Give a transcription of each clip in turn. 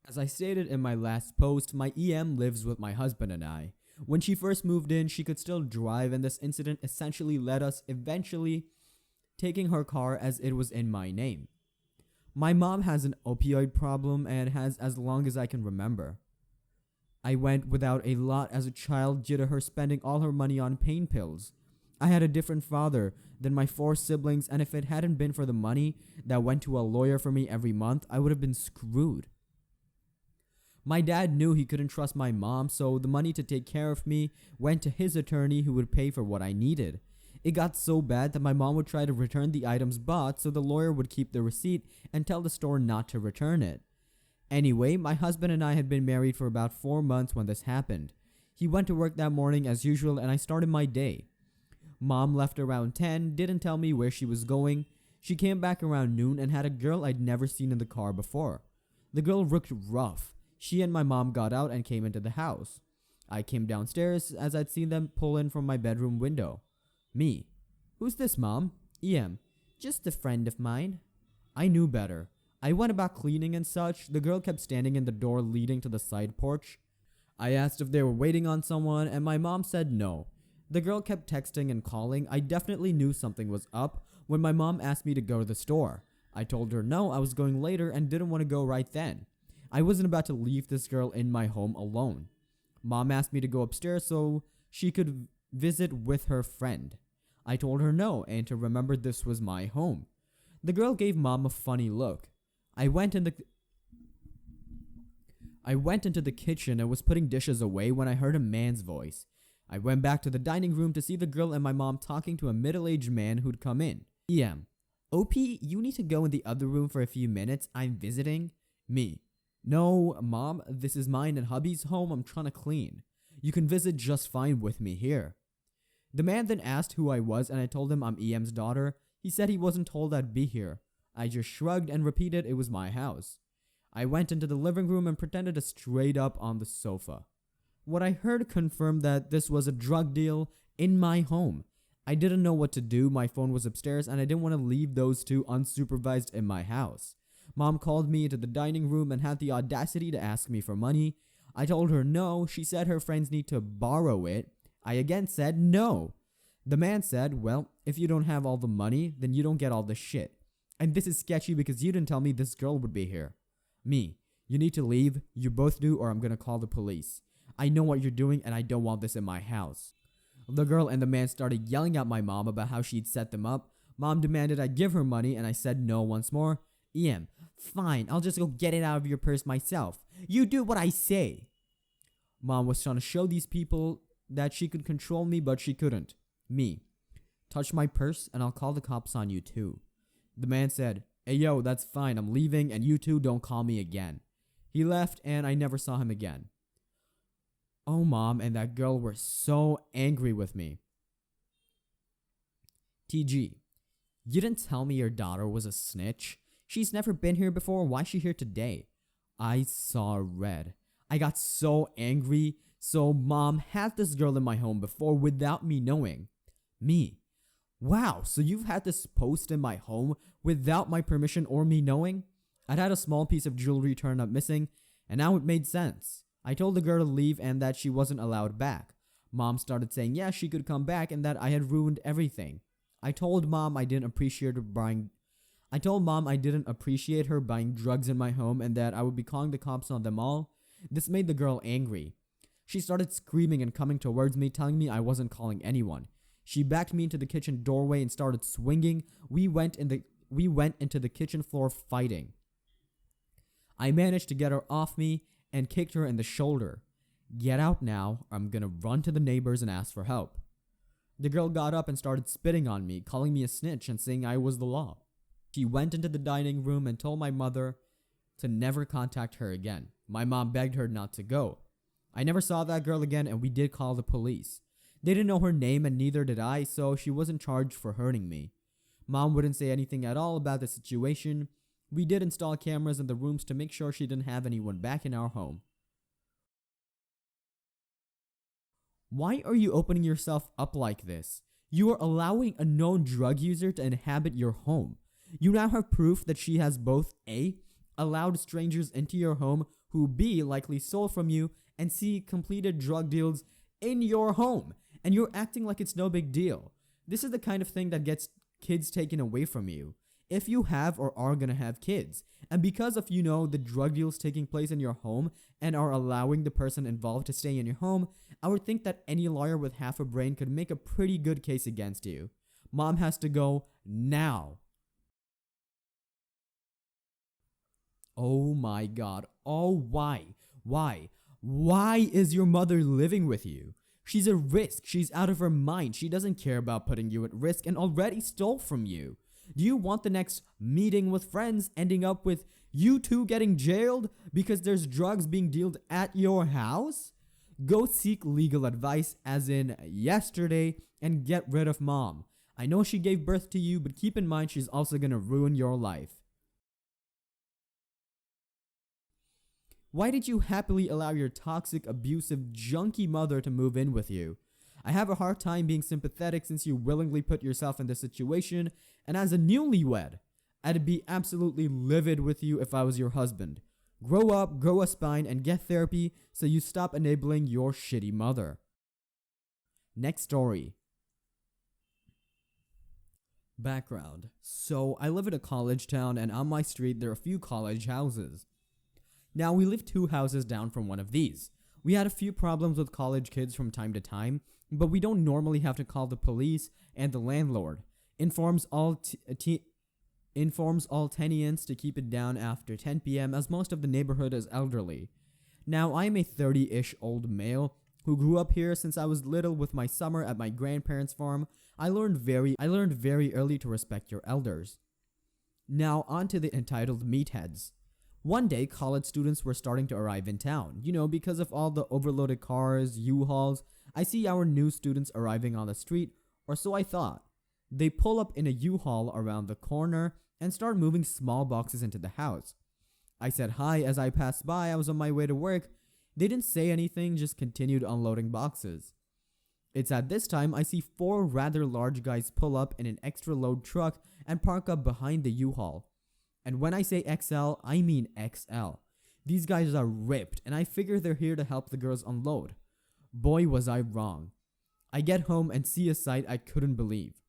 As I stated in my last post, my EM lives with my husband and I. When she first moved in, she could still drive, and this incident essentially led us eventually taking her car as it was in my name. My mom has an opioid problem and has as long as I can remember. I went without a lot as a child due to her spending all her money on pain pills. I had a different father than my four siblings, and if it hadn't been for the money that went to a lawyer for me every month, I would have been screwed. My dad knew he couldn't trust my mom, so the money to take care of me went to his attorney who would pay for what I needed. It got so bad that my mom would try to return the items bought, so the lawyer would keep the receipt and tell the store not to return it. Anyway, my husband and I had been married for about 4 months when this happened. He went to work that morning as usual and I started my day. Mom left around 10, didn't tell me where she was going. She came back around noon and had a girl I'd never seen in the car before. The girl looked rough. She and my mom got out and came into the house. I came downstairs as I'd seen them pull in from my bedroom window. Me. Who's this, Mom? EM. Just a friend of mine. I knew better. I went about cleaning and such. The girl kept standing in the door leading to the side porch. I asked if they were waiting on someone and my mom said no. The girl kept texting and calling. I definitely knew something was up when my mom asked me to go to the store. I told her no, I was going later and didn't want to go right then. I wasn't about to leave this girl in my home alone. Mom asked me to go upstairs so she could visit with her friend. I told her no and to remember this was my home. The girl gave Mom a funny look. I went into the kitchen and was putting dishes away when I heard a man's voice. I went back to the dining room to see the girl and my mom talking to a middle-aged man who'd come in. EM. OP, you need to go in the other room for a few minutes. I'm visiting. Me. No, Mom, this is mine and hubby's home. I'm trying to clean. You can visit just fine with me here. The man then asked who I was and I told him I'm EM's daughter. He said he wasn't told I'd be here. I just shrugged and repeated it was my house. I went into the living room and pretended to straight up on the sofa. What I heard confirmed that this was a drug deal in my home. I didn't know what to do. My phone was upstairs and I didn't want to leave those two unsupervised in my house. Mom called me into the dining room and had the audacity to ask me for money. I told her no. She said her friends need to borrow it. I again said no. The man said, well, if you don't have all the money, then you don't get all the shit. And this is sketchy because you didn't tell me this girl would be here. Me. You need to leave. You both do or I'm gonna call the police. I know what you're doing and I don't want this in my house. The girl and the man started yelling at my mom about how she'd set them up. Mom demanded I give her money and I said no once more. EM. Fine, I'll just go get it out of your purse myself. You do what I say. Mom was trying to show these people that she could control me, but she couldn't. Me. Touch my purse and I'll call the cops on you too. The man said, hey yo, that's fine, I'm leaving and you two don't call me again. He left and I never saw him again. Oh, Mom and that girl were so angry with me. TG. You didn't tell me your daughter was a snitch. She's never been here before. Why's she here today? I saw red. I got so angry. So Mom had this girl in my home before without me knowing. Me. Wow, so you've had this post in my home without my permission or me knowing? I'd had a small piece of jewelry turn up missing, and now it made sense. I told the girl to leave and that she wasn't allowed back. Mom started saying yeah, she could come back and that I had ruined everything. I told Mom I didn't appreciate her buying drugs in my home and that I would be calling the cops on them all. This made the girl angry. She started screaming and coming towards me, telling me I wasn't calling anyone. She backed me into the kitchen doorway and started swinging. We went into the kitchen floor fighting. I managed to get her off me and kicked her in the shoulder. Get out now, or I'm gonna run to the neighbors and ask for help. The girl got up and started spitting on me, calling me a snitch and saying I was the law. She went into the dining room and told my mother to never contact her again. My mom begged her not to go. I never saw that girl again and we did call the police. They didn't know her name and neither did I, so she wasn't charged for hurting me. Mom wouldn't say anything at all about the situation. We did install cameras in the rooms to make sure she didn't have anyone back in our home. Why are you opening yourself up like this? You are allowing a known drug user to inhabit your home. You now have proof that she has both A. allowed strangers into your home who B likely stole from you, and C completed drug deals in your home, and you're acting like it's no big deal. This is the kind of thing that gets kids taken away from you. If you have or are gonna have kids, and because of the drug deals taking place in your home and are allowing the person involved to stay in your home, I would think that any lawyer with half a brain could make a pretty good case against you. Mom has to go now. Oh my god. Oh, why? Why? Why is your mother living with you? She's a risk. She's out of her mind. She doesn't care about putting you at risk and already stole from you. Do you want the next meeting with friends ending up with you two getting jailed because there's drugs being dealt at your house? Go seek legal advice, as in yesterday, and get rid of mom. I know she gave birth to you, but keep in mind she's also gonna ruin your life. Why did you happily allow your toxic, abusive, junky mother to move in with you? I have a hard time being sympathetic since you willingly put yourself in this situation, and as a newlywed, I'd be absolutely livid with you if I was your husband. Grow up, grow a spine, and get therapy so you stop enabling your shitty mother. Next story. Background. So, I live in a college town, and on my street there are a few college houses. Now, we live 2 houses down from one of these. We had a few problems with college kids from time to time, but we don't normally have to call the police, and the landlord informs all tenants to keep it down after 10 p.m. as most of the neighborhood is elderly. Now, I am a 30-ish old male who grew up here since I was little with my summer at my grandparents' farm. I learned very early to respect your elders. Now, on to the entitled meatheads. One day, college students were starting to arrive in town. Because of all the overloaded cars, U-Hauls, I see our new students arriving on the street, or so I thought. They pull up in a U-Haul around the corner and start moving small boxes into the house. I said hi as I passed by. I was on my way to work. They didn't say anything, just continued unloading boxes. It's at this time I see 4 rather large guys pull up in an extra load truck and park up behind the U-Haul. And when I say XL, I mean XL. These guys are ripped, and I figure they're here to help the girls unload. Boy, was I wrong. I get home and see a sight I couldn't believe.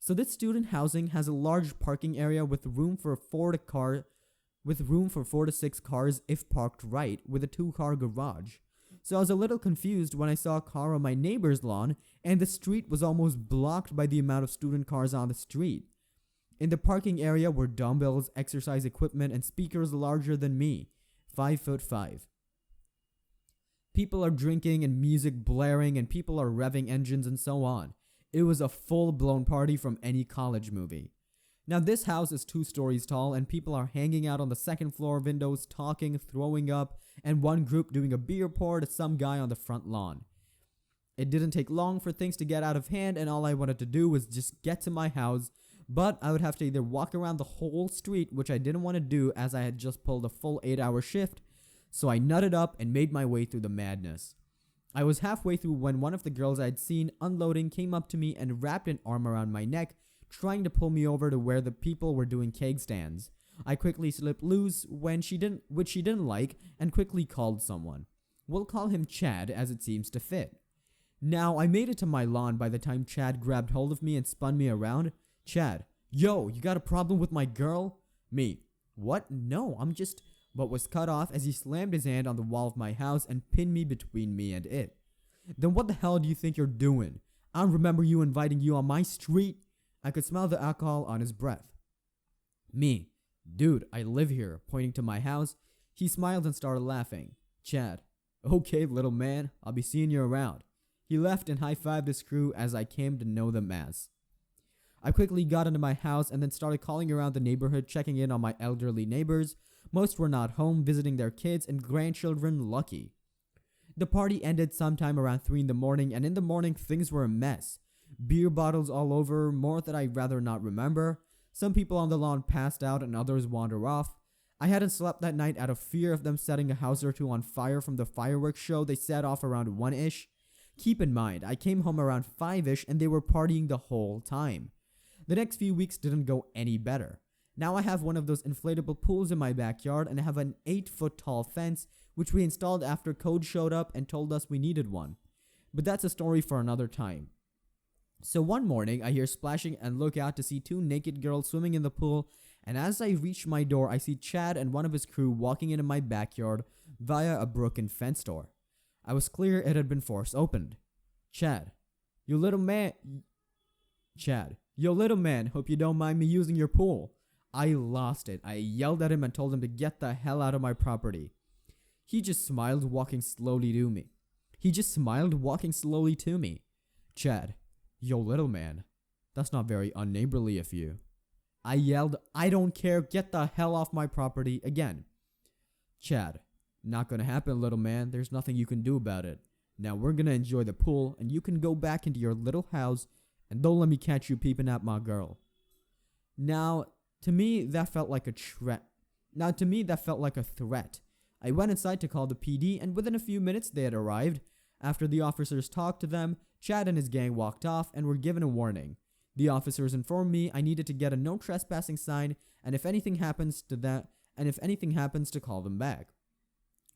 So this student housing has a large parking area with room for 4 to 6 cars if parked right, with a 2-car garage. So I was a little confused when I saw a car on my neighbor's lawn, and the street was almost blocked by the amount of student cars on the street. In the parking area were dumbbells, exercise equipment, and speakers larger than me, 5'5". People are drinking and music blaring, and people are revving engines and so on. It was a full-blown party from any college movie. Now this house is 2 stories tall, and people are hanging out on the second floor windows, talking, throwing up, and one group doing a beer pour to some guy on the front lawn. It didn't take long for things to get out of hand, and all I wanted to do was just get to my house, but I would have to either walk around the whole street, which I didn't want to do as I had just pulled a full 8-hour shift, so I nutted up and made my way through the madness. I was halfway through when one of the girls I'd seen unloading came up to me and wrapped an arm around my neck, trying to pull me over to where the people were doing keg stands. I quickly slipped loose, which she didn't like, and quickly called someone. We'll call him Chad, as it seems to fit. Now, I made it to my lawn by the time Chad grabbed hold of me and spun me around. Chad, yo, you got a problem with my girl? Me, what? No, I'm just... But was cut off as he slammed his hand on the wall of my house and pinned me between me and it. Then what the hell do you think you're doing? I don't remember you inviting you on my street. I could smell the alcohol on his breath. Me, dude, I live here, pointing to my house. He smiled and started laughing. Chad, okay, little man, I'll be seeing you around. He left and high-fived his crew as I came to know them as. I quickly got into my house and then started calling around the neighborhood, checking in on my elderly neighbors. Most were not home, visiting their kids and grandchildren, lucky. The party ended sometime around 3 in the morning, and in the morning things were a mess. Beer bottles all over, more that I'd rather not remember. Some people on the lawn passed out and others wandered off. I hadn't slept that night out of fear of them setting a house or 2 on fire from the fireworks show they set off around 1-ish. Keep in mind, I came home around 5-ish and they were partying the whole time. The next few weeks didn't go any better. Now I have one of those inflatable pools in my backyard and I have an 8-foot tall fence which we installed after code showed up and told us we needed one. But that's a story for another time. So one morning, I hear splashing and look out to see two naked girls swimming in the pool, and as I reach my door, I see Chad and one of his crew walking into my backyard via a broken fence door. I was clear it had been force opened. Chad, you little man, hope you don't mind me using your pool. I lost it. I yelled at him and told him to get the hell out of my property. He just smiled, walking slowly to me. Chad, yo little man, that's not very unneighborly of you. I yelled, I don't care, get the hell off my property again. Chad, not gonna happen, little man, there's nothing you can do about it. Now we're gonna enjoy the pool and you can go back into your little house and don't let me catch you peeping at my girl. Now, to me, that felt like a threat. I went inside to call the PD, and within a few minutes they had arrived. After the officers talked to them, Chad and his gang walked off and were given a warning. The officers informed me I needed to get a no trespassing sign, and if anything happens to call them back.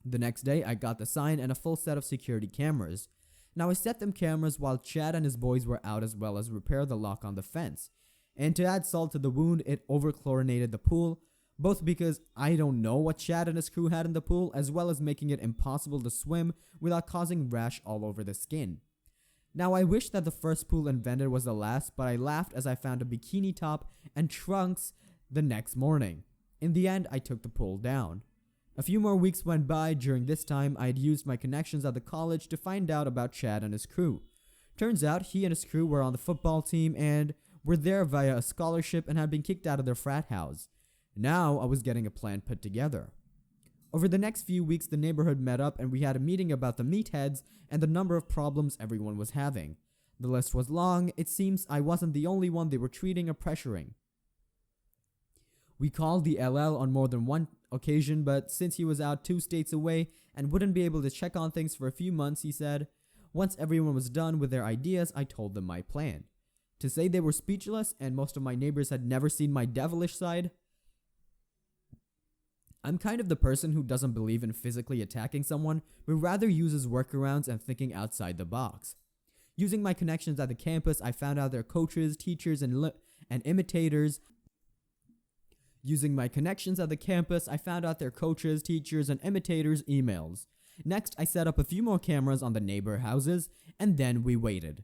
The next day, I got the sign and a full set of security cameras. Now I set them cameras while Chad and his boys were out, as well as repair the lock on the fence. And to add salt to the wound, it over-chlorinated the pool, both because I don't know what Chad and his crew had in the pool, as well as making it impossible to swim without causing rash all over the skin. Now I wish that the first pool invented was the last, but I laughed as I found a bikini top and trunks the next morning. In the end, I took the pool down. A few more weeks went by. During this time, I had used my connections at the college to find out about Chad and his crew. Turns out he and his crew were on the football team and were there via a scholarship and had been kicked out of their frat house. Now I was getting a plan put together. Over the next few weeks, the neighborhood met up and we had a meeting about the meatheads and the number of problems everyone was having. The list was long. It seems I wasn't the only one they were treating or pressuring. We called the LL on more than one occasion, but since he was out 2 states away and wouldn't be able to check on things for a few months, he said, once everyone was done with their ideas, I told them my plan. To say they were speechless and most of my neighbors had never seen my devilish side. I'm kind of the person who doesn't believe in physically attacking someone, but rather uses workarounds and thinking outside the box. Using my connections at the campus, I found out their coaches, teachers, and imitators. Emails. Next, I set up a few more cameras on the neighbor houses, and then we waited.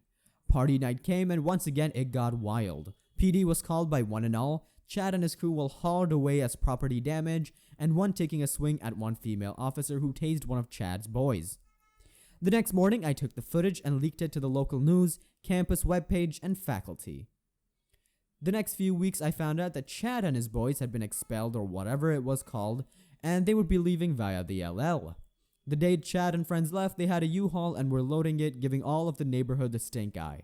Party night came, and once again it got wild. PD was called by one and all. Chad and his crew were hauled away as property damage, and one taking a swing at one female officer who tased one of Chad's boys. The next morning, I took the footage and leaked it to the local news, campus webpage, and faculty. The next few weeks, I found out that Chad and his boys had been expelled or whatever it was called, and they would be leaving via the LL. The day Chad and friends left, they had a U-Haul and were loading it, giving all of the neighborhood the stink eye.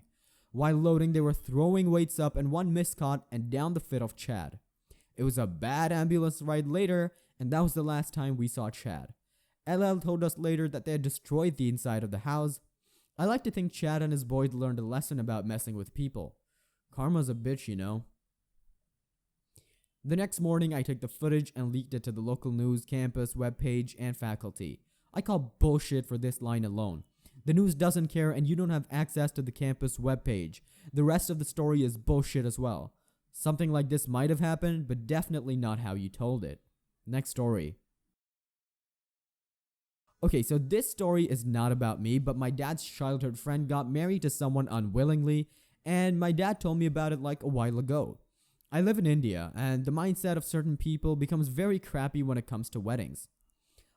While loading, they were throwing weights up and one miscaught and down the fit of Chad. It was a bad ambulance ride later, and that was the last time we saw Chad. LL told us later that they had destroyed the inside of the house. I like to think Chad and his boys learned a lesson about messing with people. Karma's a bitch, you know. The next morning, I took the footage and leaked it to the local news, campus, webpage, and faculty. I call bullshit for this line alone. The news doesn't care and you don't have access to the campus webpage. The rest of the story is bullshit as well. Something like this might have happened, but definitely not how you told it. Next story. Okay, so this story is not about me, but my dad's childhood friend got married to someone unwillingly, and my dad told me about it like a while ago. I live in India, and the mindset of certain people becomes very crappy when it comes to weddings.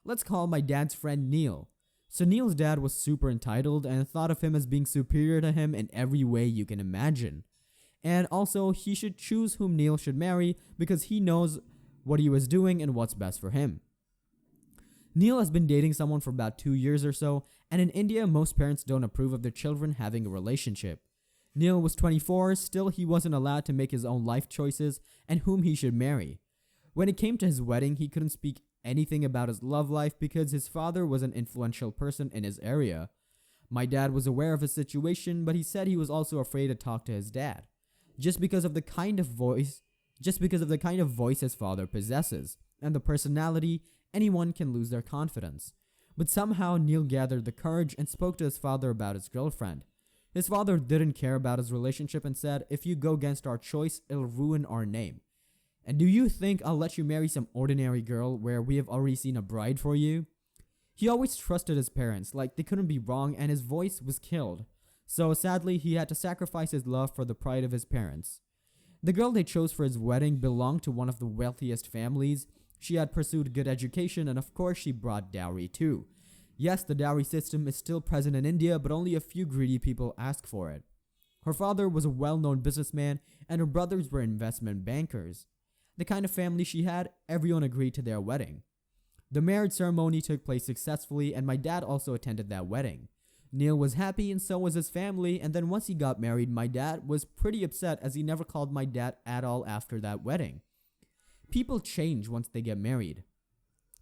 Let's call my dad's friend Neil. So Neil's dad was super entitled and thought of him as being superior to him in every way you can imagine. And also, he should choose whom Neil should marry because he knows what he was doing and what's best for him. Neil has been dating someone for about 2 years or so, and in India, most parents don't approve of their children having a relationship. Neil was 24, still he wasn't allowed to make his own life choices and whom he should marry. When it came to his wedding, he couldn't speak anything about his love life because his father was an influential person in his area. My dad was aware of his situation, but he said he was also afraid to talk to his dad, just because of the kind of voice his father possesses, and the personality anyone can lose their confidence. But somehow Neil gathered the courage and spoke to his father about his girlfriend. His father didn't care about his relationship and said, "If you go against our choice, it'll ruin our name. And do you think I'll let you marry some ordinary girl where we have already seen a bride for you?" He always trusted his parents, like they couldn't be wrong, and his voice was killed. So sadly, he had to sacrifice his love for the pride of his parents. The girl they chose for his wedding belonged to one of the wealthiest families. She had pursued good education, and of course she brought dowry too. Yes, the dowry system is still present in India, but only a few greedy people ask for it. Her father was a well-known businessman, and her brothers were investment bankers. The kind of family she had, everyone agreed to their wedding. The marriage ceremony took place successfully, and my dad also attended that wedding. Neil was happy and so was his family, and then once he got married, my dad was pretty upset as he never called my dad at all after that wedding. People change once they get married.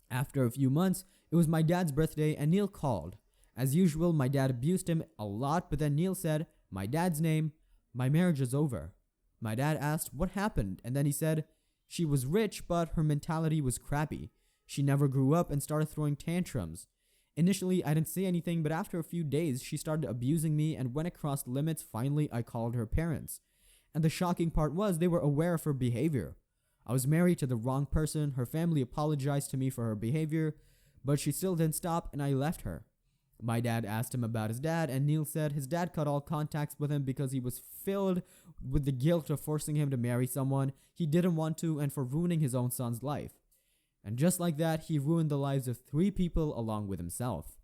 After a few months, it was my dad's birthday and Neil called. As usual, my dad abused him a lot, but then Neil said, "My dad's name, my marriage is over." My dad asked what happened, and then he said, "She was rich, but her mentality was crappy. She never grew up and started throwing tantrums. Initially, I didn't say anything, but after a few days, she started abusing me, and when it crossed limits, finally I called her parents. And the shocking part was they were aware of her behavior. I was married to the wrong person, her family apologized to me for her behavior, but she still didn't stop, and I left her." My dad asked him about his dad, and Neil said his dad cut all contacts with him because he was filled with the guilt of forcing him to marry someone he didn't want to and for ruining his own son's life. And just like that, he ruined the lives of 3 people along with himself.